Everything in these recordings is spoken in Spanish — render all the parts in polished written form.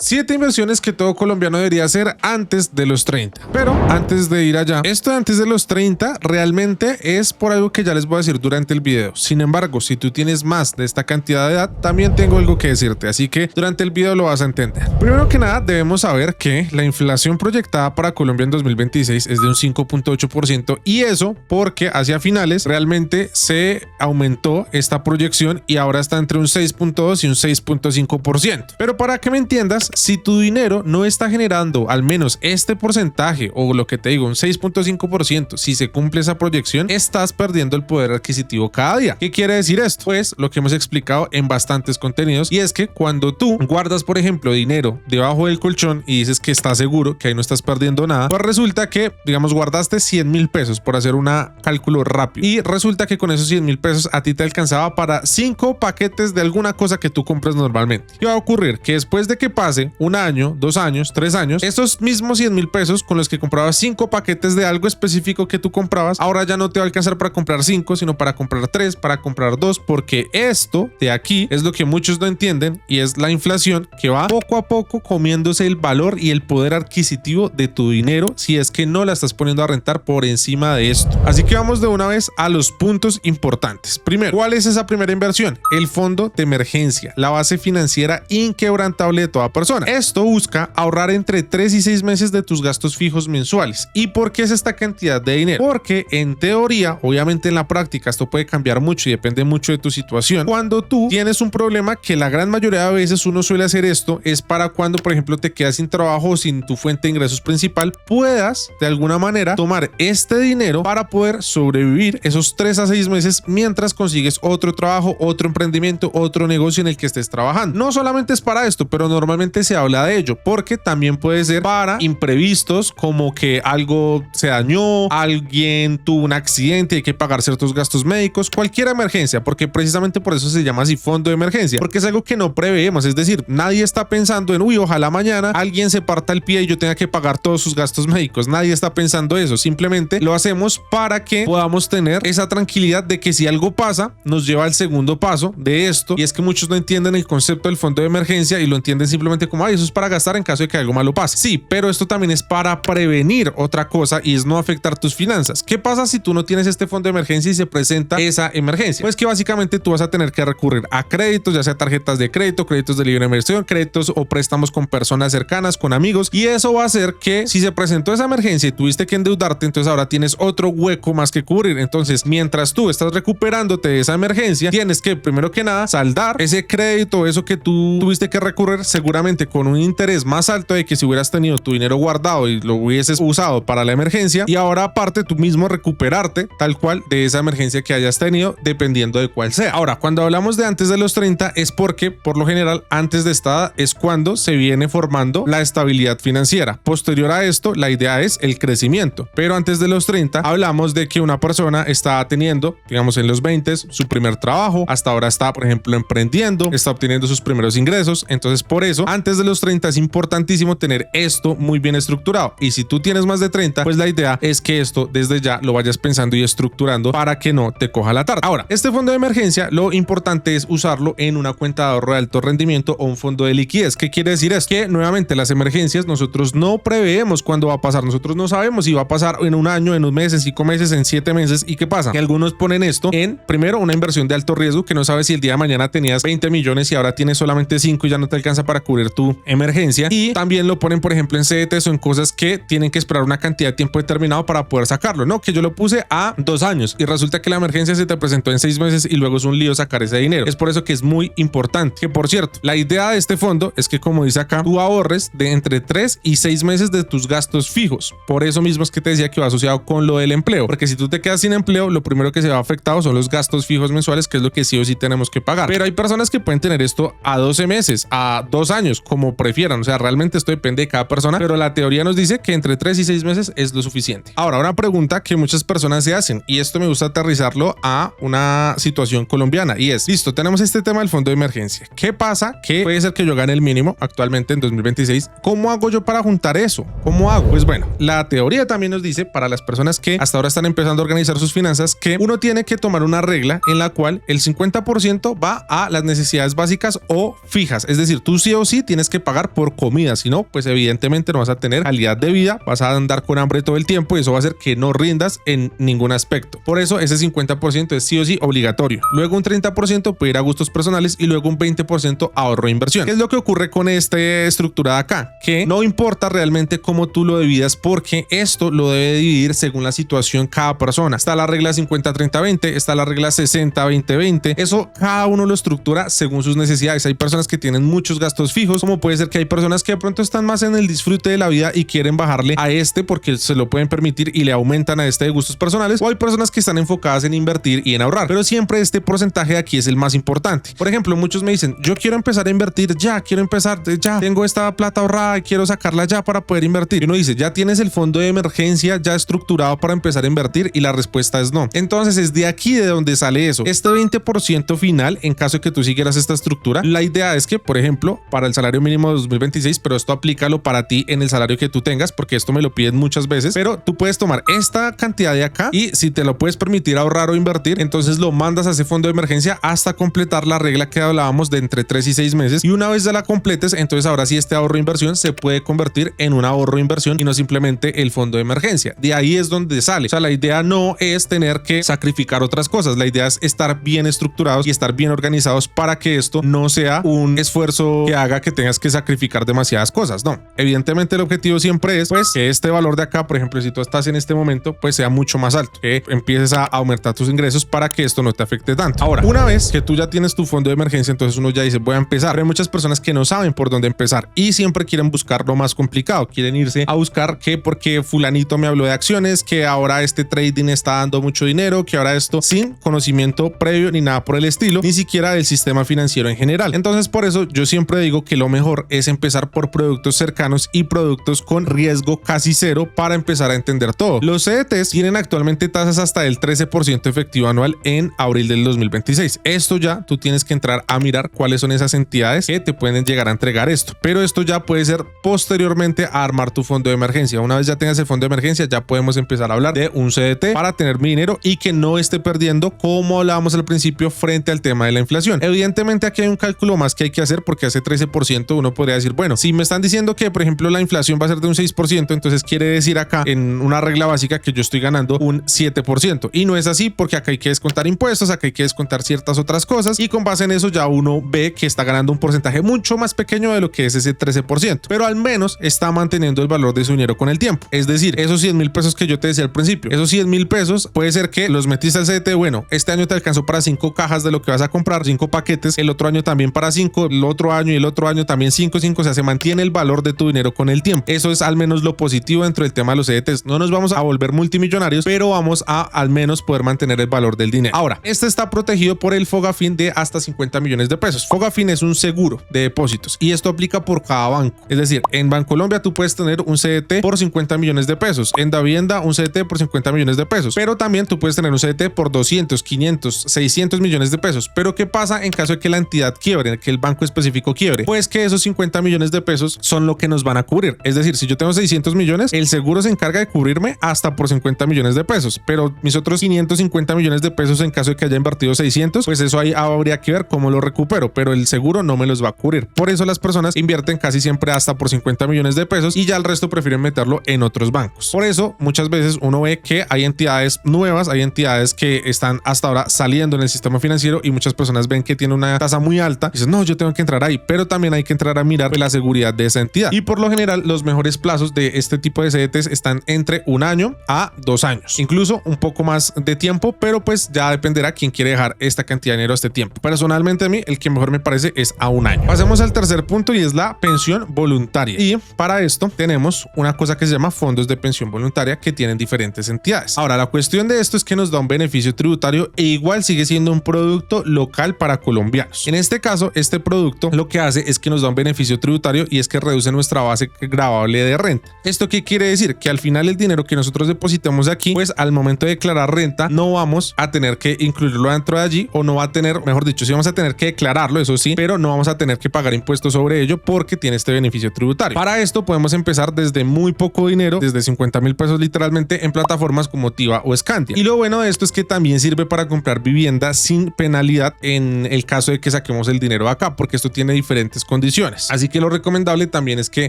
7 inversiones que todo colombiano debería hacer antes de los 30. Pero antes de ir allá, esto de antes de los 30 realmente es por algo que ya les voy a decir durante el video. Sin embargo, si tú tienes más de esta cantidad de edad, también tengo algo que decirte, así que durante el video lo vas a entender. Primero que nada, debemos saber que la inflación proyectada para Colombia en 2026 es de un 5.8% y eso porque hacia finales realmente se aumentó esta proyección y ahora está entre un 6.2 y un 6.5%. Pero para que me entiendas, si tu dinero no está generando al menos este porcentaje o lo que te digo, un 6.5%, si se cumple esa proyección, estás perdiendo el poder adquisitivo cada día. ¿Qué quiere decir esto? Pues lo que hemos explicado en bastantes contenidos y es que cuando tú guardas, por ejemplo, dinero debajo del colchón y dices que estás seguro, que ahí no estás perdiendo nada, pues resulta que, digamos, guardaste 100.000 pesos por hacer un cálculo rápido y resulta que con esos 100.000 pesos a ti te alcanzaba para 5 paquetes de alguna cosa que tú compras normalmente. ¿Qué va a ocurrir? Que después de que pase un año, 2 años, 3 años, esos mismos 100.000 pesos con los que comprabas 5 paquetes de algo específico que tú comprabas, ahora ya no te va a alcanzar para comprar 5, sino para comprar 3, para comprar 2, porque esto de aquí es lo que muchos no entienden y es la inflación que va poco a poco comiéndose el valor y el poder adquisitivo de tu dinero si es que no la estás poniendo a rentar por encima de esto. Así que vamos de una vez a los puntos importantes. Primero, ¿cuál es esa primera inversión? El fondo de emergencia, la base financiera inquebrantable de toda persona. Esto busca ahorrar entre 3 y 6 meses de tus gastos fijos mensuales. ¿Y por qué es esta cantidad de dinero? Porque en teoría, obviamente en la práctica esto puede cambiar mucho y depende mucho de tu situación. Cuando tú tienes un problema, que la gran mayoría de veces uno suele hacer esto, es para cuando por ejemplo te quedas sin trabajo o sin tu fuente de ingresos principal, puedas de alguna manera tomar este dinero para poder sobrevivir esos 3 a 6 meses mientras consigues otro trabajo, otro emprendimiento, otro negocio en el que estés trabajando. No solamente es para esto, pero normalmente se habla de ello porque también puede ser para imprevistos, como que algo se dañó, alguien tuvo un accidente, hay que pagar ciertos gastos médicos, cualquier emergencia, porque precisamente por eso se llama así fondo de emergencia, porque es algo que no preveemos, es decir, nadie está pensando en, uy, ojalá mañana alguien se parta el pie y yo tenga que pagar todos sus gastos médicos, nadie está pensando eso, simplemente lo hacemos para que podamos tener esa tranquilidad de que si algo pasa, nos lleva al segundo paso de esto, y es que muchos no entienden el concepto del fondo de emergencia y lo entienden simplemente como, ay, eso es para gastar en caso de que algo malo pase. Sí, pero esto también es para prevenir otra cosa y es no afectar tus finanzas. ¿Qué pasa si tú no tienes este fondo de emergencia y se presenta esa emergencia? Pues que básicamente tú vas a tener que recurrir a créditos, ya sea tarjetas de crédito, créditos de libre inversión, créditos o préstamos con personas cercanas, con amigos, y eso va a hacer que si se presentó esa emergencia y tuviste que endeudarte, entonces ahora tienes otro hueco más que cubrir. Entonces, mientras tú estás recuperándote de esa emergencia, tienes que primero que nada saldar ese crédito, eso que tú tuviste que recurrir, seguramente con un interés más alto de que si hubieras tenido tu dinero guardado y lo hubieses usado para la emergencia, y ahora aparte tú mismo recuperarte tal cual de esa emergencia que hayas tenido, dependiendo de cuál sea. Ahora, cuando hablamos de antes de los 30 es porque por lo general antes de esta edad es cuando se viene formando la estabilidad financiera. Posterior a esto, la idea es el crecimiento, pero antes de los 30 hablamos de que una persona está teniendo, digamos en los 20, su primer trabajo, hasta ahora está por ejemplo emprendiendo, está obteniendo sus primeros ingresos. Entonces por eso antes de los 30 es importantísimo tener esto muy bien estructurado, y si tú tienes más de 30, pues la idea es que esto desde ya lo vayas pensando y estructurando para que no te coja la tarde. Ahora, este fondo de emergencia, lo importante es usarlo en una cuenta de ahorro de alto rendimiento o un fondo de liquidez. ¿Qué quiere decir? Es que nuevamente las emergencias nosotros no preveemos cuándo va a pasar, nosotros no sabemos si va a pasar en un año, en un mes, en 5 meses, en 7 meses. ¿Y qué pasa? Que algunos ponen esto en, primero, una inversión de alto riesgo, que no sabes si el día de mañana tenías 20 millones y ahora tienes solamente 5 y ya no te alcanza para cubrir tu emergencia, y también lo ponen por ejemplo en CDTs o en cosas que tienen que esperar una cantidad de tiempo determinado para poder sacarlo, no, que yo lo puse a 2 años y resulta que la emergencia se te presentó en 6 meses y luego es un lío sacar ese dinero. Es por eso que es muy importante, que por cierto, la idea de este fondo es que, como dice acá, tú ahorres de entre 3 y 6 meses de tus gastos fijos. Por eso mismo es que te decía que va asociado con lo del empleo, porque si tú te quedas sin empleo, lo primero que se va afectado son los gastos fijos mensuales, que es lo que sí o sí tenemos que pagar. Pero hay personas que pueden tener esto a 12 meses, a 2 años, como prefieran. O sea, realmente esto depende de cada persona, pero la teoría nos dice que entre 3 y 6 meses es lo suficiente. Ahora, una pregunta que muchas personas se hacen, y esto me gusta aterrizarlo a una situación colombiana, y es, listo, tenemos este tema del fondo de emergencia. ¿Qué pasa? Que puede ser que yo gane el mínimo actualmente en 2026. ¿Cómo hago yo para juntar eso? ¿Cómo hago? Pues bueno, la teoría también nos dice, para las personas que hasta ahora están empezando a organizar sus finanzas, que uno tiene que tomar una regla en la cual el 50% va a las necesidades básicas o fijas. Es decir, tú sí o sí tienes que pagar por comida, si no, pues evidentemente no vas a tener calidad de vida, vas a andar con hambre todo el tiempo y eso va a hacer que no rindas en ningún aspecto. Por eso ese 50% es sí o sí obligatorio. Luego un 30% puede ir a gustos personales y luego un 20% ahorro e inversión. ¿Qué es lo que ocurre con esta estructura de acá? Que no importa realmente cómo tú lo dividas, porque esto lo debe dividir según la situación cada persona. Está la regla 50-30-20, está la regla 60-20-20. Eso cada uno lo estructura según sus necesidades. Hay personas que tienen muchos gastos fijos, como puede ser que hay personas que de pronto están más en el disfrute de la vida y quieren bajarle a este porque se lo pueden permitir y le aumentan a este de gustos personales, o hay personas que están enfocadas en invertir y en ahorrar, pero siempre este porcentaje de aquí es el más importante. Por ejemplo, muchos me dicen, yo quiero empezar a invertir ya, quiero empezar ya, tengo esta plata ahorrada y quiero sacarla ya para poder invertir. Y uno dice, ¿ya tienes el fondo de emergencia ya estructurado para empezar a invertir? Y la respuesta es no. Entonces es de aquí de donde sale eso. Este 20% final, en caso de que tú siguieras esta estructura, la idea es que, por ejemplo, para el salario mínimo de 2026, pero esto aplícalo para ti en el salario que tú tengas, porque esto me lo piden muchas veces, pero tú puedes tomar esta cantidad de acá y si te lo puedes permitir ahorrar o invertir, entonces lo mandas a ese fondo de emergencia hasta completar la regla que hablábamos de entre 3 y 6 meses, y una vez ya la completes, entonces ahora sí este ahorro inversión se puede convertir en un ahorro inversión y no simplemente el fondo de emergencia. De ahí es donde sale. O sea, la idea no es tener que sacrificar otras cosas, la idea es estar bien estructurados y estar bien organizados para que esto no sea un esfuerzo que haga que tengas que sacrificar demasiadas cosas. No, evidentemente el objetivo siempre es pues que este valor de acá, por ejemplo, si tú estás en este momento, pues sea mucho más alto, que empieces a aumentar tus ingresos para que esto no te afecte tanto. Ahora, una vez que tú ya tienes tu fondo de emergencia, entonces uno ya dice, voy a empezar. Pero hay muchas personas que no saben por dónde empezar y siempre quieren buscar lo más complicado, quieren irse a buscar que porque fulanito me habló de acciones, que ahora este trading está dando mucho dinero, que ahora esto, sin conocimiento previo ni nada por el estilo, ni siquiera del sistema financiero en general. Entonces por eso yo siempre digo que lo mejor es empezar por productos cercanos y productos con riesgo casi cero para empezar a entender todo. Los CDTs tienen actualmente tasas hasta del 13% efectivo anual en abril del 2026. Esto ya tú tienes que entrar a mirar cuáles son esas entidades que te pueden llegar a entregar esto, pero esto ya puede ser posteriormente a armar tu fondo de emergencia. Una vez ya tengas el fondo de emergencia, ya podemos empezar a hablar de un CDT para tener mi dinero y que no esté perdiendo, como hablábamos al principio, frente al tema de la inflación. Evidentemente aquí hay un cálculo más que hay que hacer, porque hace 13% uno podría decir, bueno, si me están diciendo que por ejemplo la inflación va a ser de un 6%, entonces quiere decir acá en una regla básica que yo estoy ganando un 7%, y no es así, porque acá hay que descontar impuestos, acá hay que descontar ciertas otras cosas, y con base en eso ya uno ve que está ganando un porcentaje mucho más pequeño de lo que es ese 13%, pero al menos está manteniendo el valor de su dinero con el tiempo. Es decir, esos 100,000 pesos que yo te decía al principio, esos 100,000 pesos puede ser que los metiste al CDT, bueno, este año te alcanzó para 5 cajas de lo que vas a comprar, 5 paquetes, el otro año también para 5, el otro año y el otro año también 5, o sea, se mantiene el valor de tu dinero con el tiempo. Eso es al menos lo positivo dentro del tema de los CDTs. No nos vamos a volver multimillonarios, pero vamos a al menos poder mantener el valor del dinero. Ahora, este está protegido por el Fogafín de hasta 50 millones de pesos. Fogafín es un seguro de depósitos y esto aplica por cada banco. Es decir, en Bancolombia tú puedes tener un CDT por 50 millones de pesos, en Davivienda un CDT por 50 millones de pesos, pero también tú puedes tener un CDT por 200, 500, 600 millones de pesos. Pero ¿qué pasa en caso de que la entidad quiebre, que el banco específico quiebre? Pues que esos 50 millones de pesos son lo que nos van a cubrir. Es decir, si yo tengo 600 millones, el seguro se encarga de cubrirme hasta por 50 millones de pesos, pero mis otros 550 millones de pesos, en caso de que haya invertido 600, pues eso ahí habría que ver cómo lo recupero, pero el seguro no me los va a cubrir. Por eso las personas invierten casi siempre hasta por 50 millones de pesos y ya el resto prefieren meterlo en otros bancos. Por eso muchas veces uno ve que hay entidades nuevas, hay entidades que están hasta ahora saliendo en el sistema financiero y muchas personas ven que tiene una tasa muy alta y dicen, no, yo tengo que entrar ahí, pero también hay que entrar a mirar la seguridad de esa entidad. Y por lo general los mejores plazos de este tipo de CDTs están entre 1 año a 2 años, incluso un poco más de tiempo, pero pues ya dependerá quién quiere dejar esta cantidad de dinero a este tiempo. Personalmente a mí el que mejor me parece es a 1 año. Pasemos al tercer punto y es la pensión voluntaria. Y para esto tenemos una cosa que se llama fondos de pensión voluntaria que tienen diferentes entidades. Ahora, la cuestión de esto es que nos da un beneficio tributario e igual sigue siendo un producto local para colombianos. En este caso, este producto lo que hace es que nos da un beneficio tributario y es que reduce nuestra base gravable de renta. ¿Esto qué quiere decir? Que al final el dinero que nosotros depositamos aquí, pues al momento de declarar renta no vamos a tener que incluirlo dentro de allí, o no va a tener, mejor dicho, sí vamos a tener que declararlo, eso sí, pero no vamos a tener que pagar impuestos sobre ello porque tiene este beneficio tributario. Para esto podemos empezar desde muy poco dinero, desde 50,000 pesos literalmente, en plataformas como Tiva o Scandia. Y lo bueno de esto es que también sirve para comprar vivienda sin penalidad en el caso de que saquemos el dinero acá, porque esto tiene diferentes condiciones condiciones. Así que lo recomendable también es que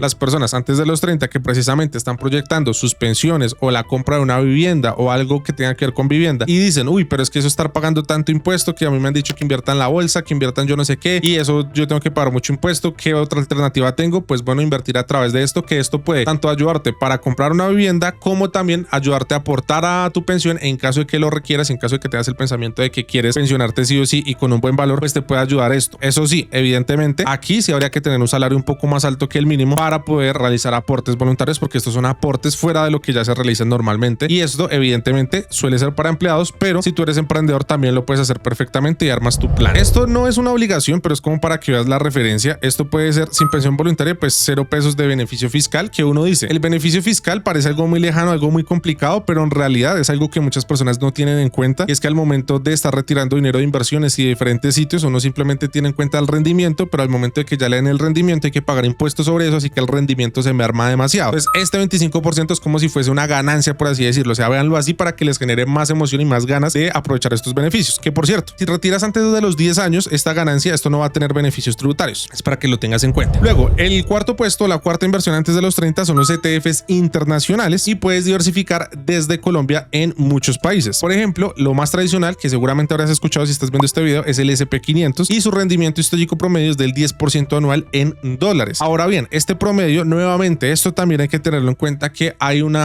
las personas antes de los 30 que precisamente están proyectando sus pensiones o la compra de una vivienda o algo que tenga que ver con vivienda y dicen, uy, pero es que eso estar pagando tanto impuesto, que a mí me han dicho que inviertan en la bolsa, que inviertan yo no sé qué, y eso yo tengo que pagar mucho impuesto, ¿qué otra alternativa tengo? Pues bueno, invertir a través de esto, que esto puede tanto ayudarte para comprar una vivienda como también ayudarte a aportar a tu pensión en caso de que lo requieras, en caso de que tengas el pensamiento de que quieres pensionarte sí o sí y con un buen valor, pues te puede ayudar esto. Eso sí, evidentemente aquí sí habría que tener un salario un poco más alto que el mínimo para poder realizar aportes voluntarios, porque estos son aportes fuera de lo que ya se realizan normalmente, y esto evidentemente suele ser para empleados, pero si tú eres emprendedor también lo puedes hacer perfectamente y armas tu plan. Esto no es una obligación, pero es como para que veas la referencia. Esto puede ser sin pensión voluntaria, pues 0 pesos de beneficio fiscal, que uno dice, el beneficio fiscal parece algo muy lejano, algo muy complicado, pero en realidad es algo que muchas personas no tienen en cuenta, y es que al momento de estar retirando dinero de inversiones y de diferentes sitios, uno simplemente tiene en cuenta el rendimiento, pero al momento de que ya le den el rendimiento hay que pagar impuestos sobre eso, así que el rendimiento se merma demasiado. Entonces este 25% es como si fuese una ganancia, por así decirlo. O sea, véanlo así para que les genere más emoción y más ganas de aprovechar estos beneficios, que por cierto, si retiras antes de los 10 años esta ganancia, esto no va a tener beneficios tributarios, es para que lo tengas en cuenta. Luego, el cuarto puesto, la cuarta inversión antes de los 30 son los ETFs internacionales, y puedes diversificar desde Colombia en muchos países. Por ejemplo, lo más tradicional, que seguramente habrás escuchado si estás viendo este video, es el SP500, y su rendimiento histórico promedio es del 10% anual en dólares. Ahora bien, este promedio, nuevamente, esto también hay que tenerlo en cuenta, que hay un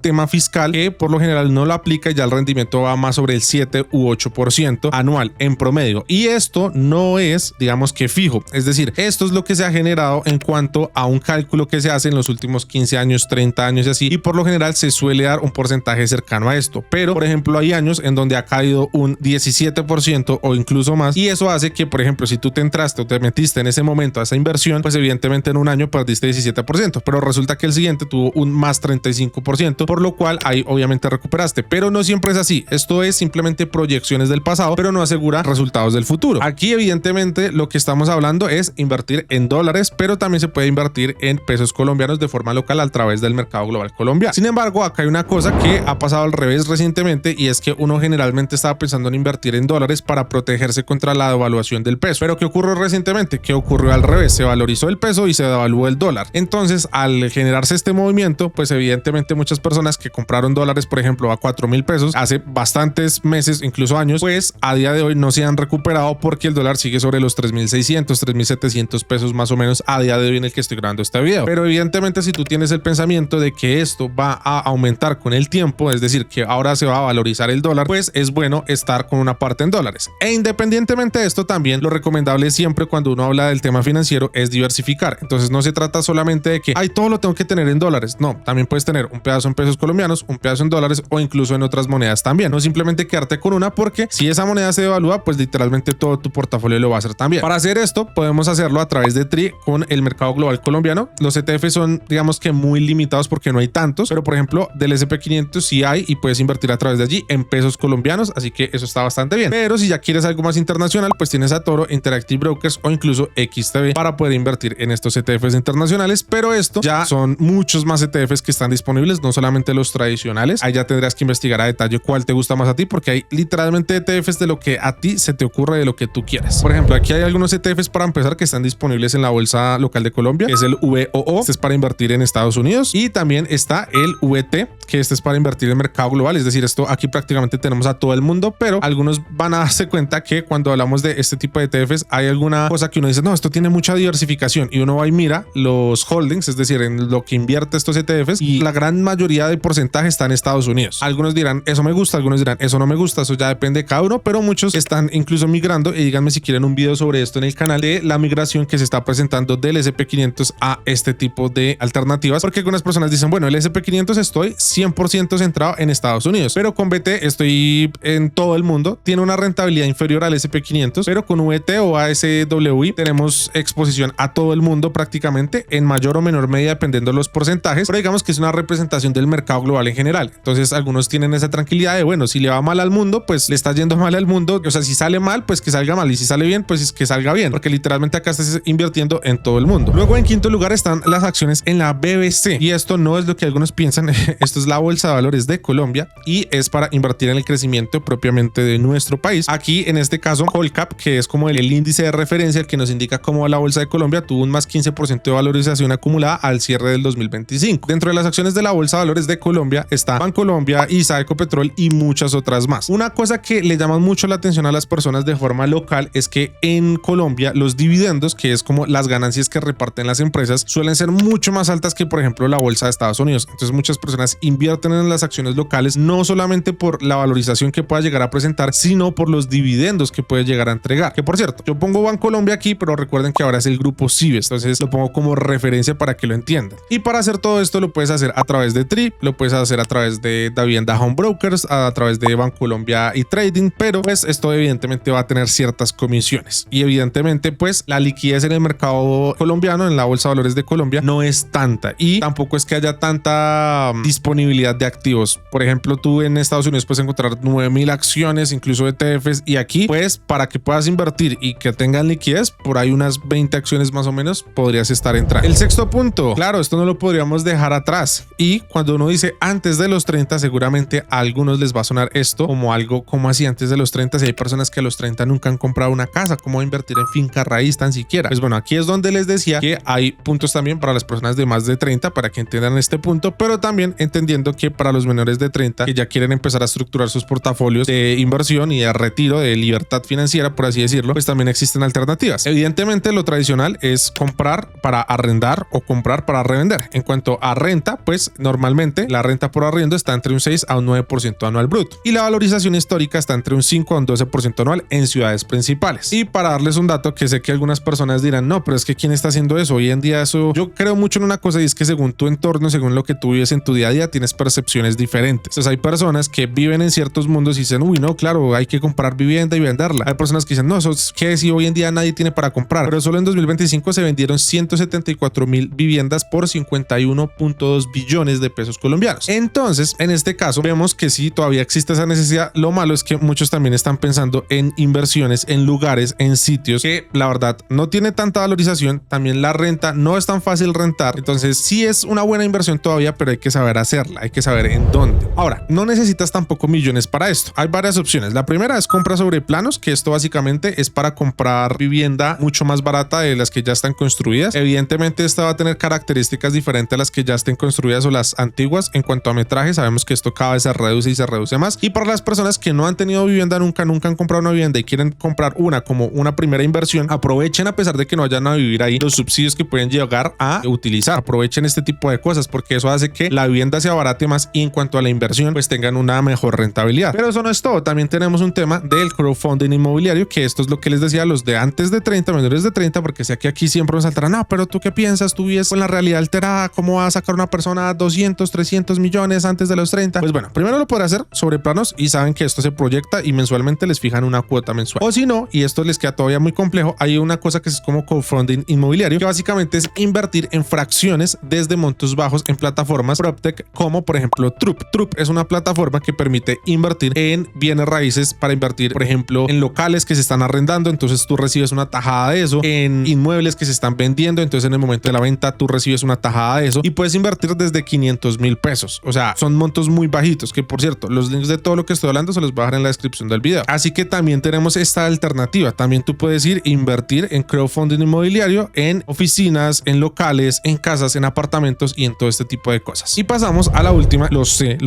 tema fiscal que por lo general no lo aplica, y ya el rendimiento va más sobre el 7 u 8% anual en promedio, y esto no es, digamos que fijo, es decir, esto es lo que se ha generado en cuanto a un cálculo que se hace en los últimos 15 años, 30 años y así, y por lo general se suele dar un porcentaje cercano a esto, pero por ejemplo hay años en donde ha caído un 17% o incluso más, y eso hace que, por ejemplo, si tú te entraste o te metiste en ese momento a esa inversión, pues evidentemente en un año perdiste 17%, pero resulta que el siguiente tuvo un más 35%, por lo cual ahí obviamente recuperaste, pero no siempre es así. Esto es simplemente proyecciones del pasado, pero no asegura resultados del futuro. Aquí evidentemente lo que estamos hablando es invertir en dólares, pero también se puede invertir en pesos colombianos de forma local a través del mercado global colombiano. Sin embargo, acá hay una cosa que ha pasado al revés recientemente, y es que uno generalmente estaba pensando en invertir en dólares para protegerse contra la devaluación del peso. Pero ¿qué ocurrió recientemente? Que ocurrió al revés, se valorizó el peso y se devaluó el dólar. Entonces, al generarse este movimiento, pues evidentemente muchas personas que compraron dólares, por ejemplo, a 4.000 pesos hace bastantes meses, incluso años, pues a día de hoy no se han recuperado, porque el dólar sigue sobre los 3.600, 3.700 pesos más o menos a día de hoy en el que estoy grabando este video. Pero evidentemente, si tú tienes el pensamiento de que esto va a aumentar con el tiempo, es decir, que ahora se va a valorizar el dólar, pues es bueno estar con una parte en dólares. E independientemente de esto, también lo recomendable siempre cuando uno habla del tema financiero es diversificar. Entonces no se trata solamente de que, ay, todo lo tengo que tener en dólares. No, también puedes tener un pedazo en pesos colombianos, un pedazo en dólares o incluso en otras monedas también. No simplemente quedarte con una, porque si esa moneda se devalúa, pues literalmente todo tu portafolio lo va a hacer también. Para hacer esto, podemos hacerlo a través de TRI con el mercado global colombiano. Los ETF son, digamos que muy limitados porque no hay tantos, pero por ejemplo del SP500 sí hay, y puedes invertir a través de allí en pesos colombianos, así que eso está bastante bien. Pero si ya quieres algo más internacional, pues tienes a Toro, Interactive Brokers o incluso XTB para poder invertir en estos ETFs internacionales, pero esto ya son muchos más ETFs que están disponibles, no solamente los tradicionales. Ahí ya tendrás que investigar a detalle cuál te gusta más a ti, porque hay literalmente ETFs de lo que a ti se te ocurre, de lo que tú quieras. Por ejemplo, aquí hay algunos ETFs para empezar que están disponibles en la bolsa local de Colombia, que es el VOO, este es para invertir en Estados Unidos, y también está el VT, que este es para invertir en mercado global, es decir, esto aquí prácticamente tenemos a todo el mundo, pero algunos van a darse cuenta que cuando hablamos de este tipo de ETFs hay alguna cosa que uno dice, no, esto tiene mucha diversificación, y uno va y mira los holdings, es decir, en lo que invierte estos ETFs, y la gran mayoría de porcentaje está en Estados Unidos. Algunos dirán, eso me gusta, algunos dirán, eso no me gusta, eso ya depende de cada uno, pero muchos están incluso migrando, y díganme si quieren un video sobre esto en el canal, de la migración que se está presentando del SP500 a este tipo de alternativas, porque algunas personas dicen, bueno, el SP500 estoy 100% centrado en Estados Unidos, pero con BT estoy en todo el mundo, tiene una rentabilidad inferior al SP500, pero con VT o ASWI tenemos exposición a todo el mundo prácticamente, en mayor o menor medida dependiendo de los porcentajes, pero digamos que es una representación del mercado global en general. Entonces algunos tienen esa tranquilidad de, bueno, si le va mal al mundo, pues le está yendo mal al mundo, o sea, si sale mal, pues que salga mal, y si sale bien, pues es que salga bien, porque literalmente acá estás invirtiendo en todo el mundo. Luego en quinto lugar están las acciones en la BBC, y esto no es lo que algunos piensan, esto es es la Bolsa de Valores de Colombia y es para invertir en el crecimiento propiamente de nuestro país. Aquí en este caso Colcap, que es como el índice de referencia, el que nos indica cómo la Bolsa de Colombia tuvo un más 15% de valorización acumulada al cierre del 2025. Dentro de las acciones de la Bolsa de Valores de Colombia está Bancolombia, ISA, Ecopetrol y muchas otras más. Una cosa que le llama mucho la atención a las personas de forma local es que en Colombia los dividendos, que es como las ganancias que reparten las empresas, suelen ser mucho más altas que por ejemplo la bolsa de Estados Unidos. Entonces muchas personas invierten en las acciones locales no solamente por la valorización que pueda llegar a presentar, sino por los dividendos que puede llegar a entregar. Que por cierto, yo pongo Bancolombia aquí, pero recuerden que ahora es el grupo Cibes, entonces lo pongo como referencia para que lo entiendan. Y para hacer todo esto lo puedes hacer a través de Trip, lo puedes hacer a través de Davivienda Home Brokers, a través de Bancolombia y Trading, pero pues esto evidentemente va a tener ciertas comisiones y evidentemente pues la liquidez en el mercado colombiano, en la Bolsa de Valores de Colombia, no es tanta y tampoco es que haya tanta disponibilidad de activos. Por ejemplo, tú en Estados Unidos puedes encontrar 9,000 acciones, incluso ETFs, y aquí pues para que puedas invertir y que tengan liquidez, por ahí unas 20 acciones más o menos podrías estar entrando. El sexto punto, claro, esto no lo podríamos dejar atrás, y cuando uno dice antes de los 30, seguramente a algunos les va a sonar esto como algo como así antes de los 30, si hay personas que a los 30 nunca han comprado una casa, ¿cómo invertir en finca raíz tan siquiera? Pues bueno, aquí es donde les decía que hay puntos también para las personas de más de 30 para que entiendan este punto, pero también entendiendo que para los menores de 30 que ya quieren empezar a estructurar sus portafolios de inversión y de retiro, de libertad financiera, por así decirlo, pues también existen alternativas. Evidentemente lo tradicional es comprar para arrendar o comprar para revender. En cuanto a renta, pues normalmente la renta por arriendo está entre un 6 a un 9% anual bruto y la valorización histórica está entre un 5 a un 12% anual en ciudades principales. Y para darles un dato que sé que algunas personas dirán, no, pero es que ¿quién está haciendo eso? Hoy en día eso, yo creo mucho en una cosa, y es que según tu entorno, según lo que tú vives en tu día a día, tienes percepciones diferentes. Entonces hay personas que viven en ciertos mundos y dicen, uy, no, claro, hay que comprar vivienda y venderla. Hay personas que dicen, no, eso es que si hoy en día nadie tiene para comprar, pero solo en 2025 se vendieron 174,000 viviendas por 51.2 billones de pesos colombianos. Entonces, en este caso, vemos que sí, todavía existe esa necesidad. Lo malo es que muchos también están pensando en inversiones, en lugares, en sitios que la verdad no tiene tanta valorización. También la renta no es tan fácil rentar. Entonces, sí es una buena inversión todavía, pero hay que saber hacerla, hay que saber en dónde. Ahora, no necesitas tampoco millones para esto. Hay varias opciones. La primera es compra sobre planos, que esto básicamente es para comprar vivienda mucho más barata de las que ya están construidas. Evidentemente, esta va a tener características diferentes a las que ya estén construidas o las antiguas. En cuanto a metraje, sabemos que esto cada vez se reduce y se reduce más. Y para las personas que no han tenido vivienda nunca han comprado una vivienda y quieren comprar una como una primera inversión, aprovechen, a pesar de que no vayan a vivir ahí, los subsidios que pueden llegar a utilizar. Aprovechen este tipo de cosas porque eso hace que la vivienda se abarate más y en cuanto a la inversión pues tengan una mejor rentabilidad. Pero eso no es todo, también tenemos un tema del crowdfunding inmobiliario, que esto es lo que les decía a los de antes de 30, menores de 30, porque sé que aquí siempre nos saltarán, no, pero tú qué piensas, tú vives con la realidad alterada, ¿cómo va a sacar una persona 200, 300 millones antes de los 30? Pues bueno, primero lo podrá hacer sobre planos y saben que esto se proyecta y mensualmente les fijan una cuota mensual. O si no, y esto les queda todavía muy complejo, hay una cosa que es como crowdfunding inmobiliario, que básicamente es invertir en fracciones desde montos bajos en plataformas PropTech como por ejemplo Trup. Trup es una plataforma que permite invertir en bienes raíces, para invertir por ejemplo en locales que se están arrendando, entonces tú recibes una tajada de eso, en inmuebles que se están vendiendo, entonces en el momento de la venta tú recibes una tajada de eso y puedes invertir desde 500,000 pesos. O sea, son montos muy bajitos, que por cierto, los links de todo lo que estoy hablando se los voy a dejar en la descripción del video. Así que también tenemos esta alternativa. También tú puedes ir a invertir en crowdfunding inmobiliario, en oficinas, en locales, en casas, en apartamentos y en todo este tipo de cosas. Y pasamos a la última. Lo sé,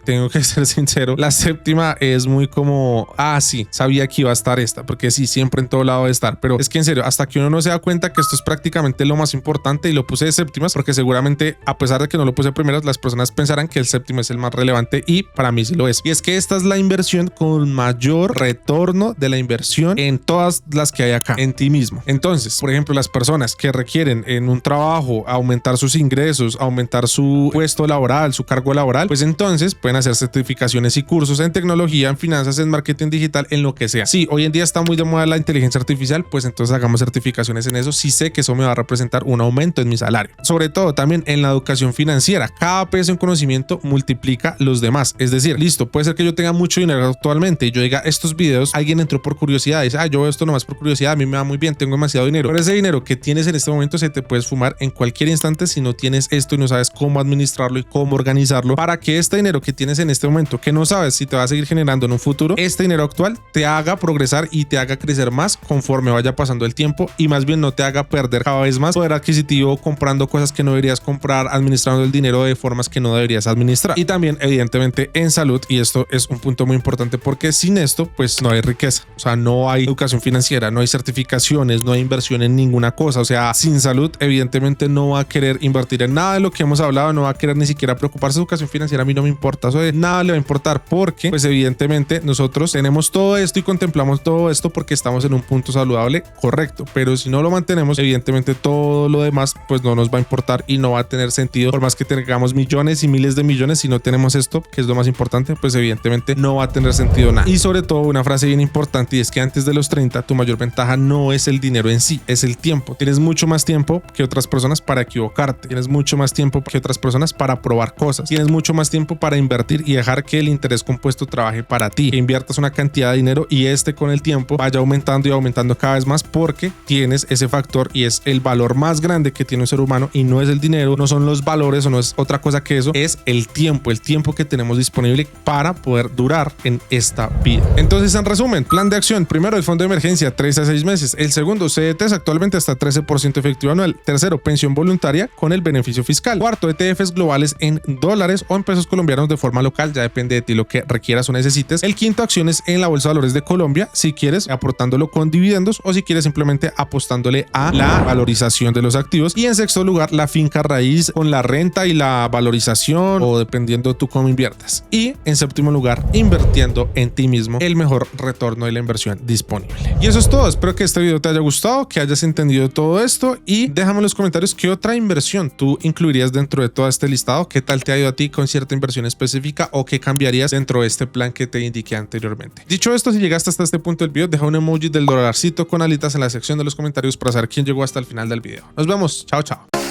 tengo que ser sincero. La séptima es muy como, sí, sabía que iba a estar esta, porque sí, siempre en todo lado debe estar, pero es que en serio, hasta que uno no se da cuenta que esto es prácticamente lo más importante, y lo puse de séptimas porque seguramente, a pesar de que no lo puse primeras, las personas pensarán que el séptimo es el más relevante y para mí sí lo es. Y es que esta es la inversión con mayor retorno de la inversión en todas las que hay acá, en ti mismo. Entonces, por ejemplo, las personas que requieren en un trabajo aumentar sus ingresos, aumentar su puesto laboral, su cargo laboral, pues entonces pueden hacer certificaciones y cursos en tecnología, en finanzas, en marketing digital, en lo que sea. Sí, hoy en día está muy de moda la inteligencia artificial, pues entonces hagamos certificaciones en eso. Sí sé que eso me va a representar un aumento en mi salario. Sobre todo también en la educación financiera. Cada peso en conocimiento multiplica los demás. Es decir, listo, puede ser que yo tenga mucho dinero actualmente y yo diga, estos videos, alguien entró por curiosidad y dice, yo veo esto nomás por curiosidad, a mí me va muy bien, tengo demasiado dinero. Pero ese dinero que tienes en este momento se te puedes fumar en cualquier instante si no tienes esto y no sabes cómo administrarlo y cómo organizarlo para que este dinero que tienes en este momento, que no sabes si te va a seguir generando en un futuro, este dinero actual te haga progresar y te haga crecer más conforme vaya pasando el tiempo y más bien no te haga perder cada vez más poder adquisitivo comprando cosas que no deberías comprar, administrando el dinero de formas que no deberías administrar. Y también evidentemente en salud, y esto es un punto muy importante porque sin esto pues no hay riqueza, o sea, no hay educación financiera, no hay certificaciones, no hay inversión en ninguna cosa. O sea, sin salud evidentemente no va a querer invertir en nada de lo que hemos hablado, no va a querer ni siquiera preocuparse de educación financiera. A mí no me importa, eso de nada le va a importar porque pues evidentemente nosotros tenemos todo esto y contemplamos todo esto porque estamos en un punto saludable, correcto, pero si no lo mantenemos evidentemente todo lo demás pues no nos va a importar y no va a tener sentido. Por más que tengamos millones y miles de millones, si no tenemos esto, que es lo más importante, pues evidentemente no va a tener sentido nada. Y sobre todo una frase bien importante, y es que antes de los 30 tu mayor ventaja no es el dinero en sí, es el tiempo. Tienes mucho más tiempo que otras personas para equivocarte, tienes mucho más tiempo que otras personas para probar cosas, tienes mucho más tiempo para invertir y dejar que el interés compuesto trabaje para ti, que inviertas una cantidad de dinero y con el tiempo vaya aumentando y aumentando cada vez más porque tienes ese factor y es el valor más grande que tiene un ser humano y no es el dinero, no son los valores o no es otra cosa que eso, es el tiempo que tenemos disponible para poder durar en esta vida. Entonces, en resumen, plan de acción: primero, el fondo de emergencia 3 a 6 meses. El segundo, CDTs actualmente hasta 13% efectivo anual. Tercero, pensión voluntaria con el beneficio fiscal. Cuarto, ETFs globales en dólares o en pesos colombianos de forma local, ya depende de ti lo que requieras o necesites. El quinto, acciones en la bolsa de valores de Colombia, si quieres aportándolo con dividendos o si quieres simplemente apostándole a la valorización de los activos. Y en sexto lugar, la finca raíz con la renta y la valorización o dependiendo tú cómo inviertas. Y en séptimo lugar, invirtiendo en ti mismo, el mejor retorno de la inversión disponible. Y eso es todo. Espero que este video te haya gustado, que hayas entendido todo esto y déjame en los comentarios qué otra inversión tú incluirías dentro de todo este listado, qué tal te ha ido a ti con cierta inversión específica o qué cambiarías dentro de este plan que te indiqué anteriormente. Dicho esto, si llegaste hasta este punto del video, deja un emoji del dolarcito con alitas en la sección de los comentarios para saber quién llegó hasta el final del video. Nos vemos. Chao, chao.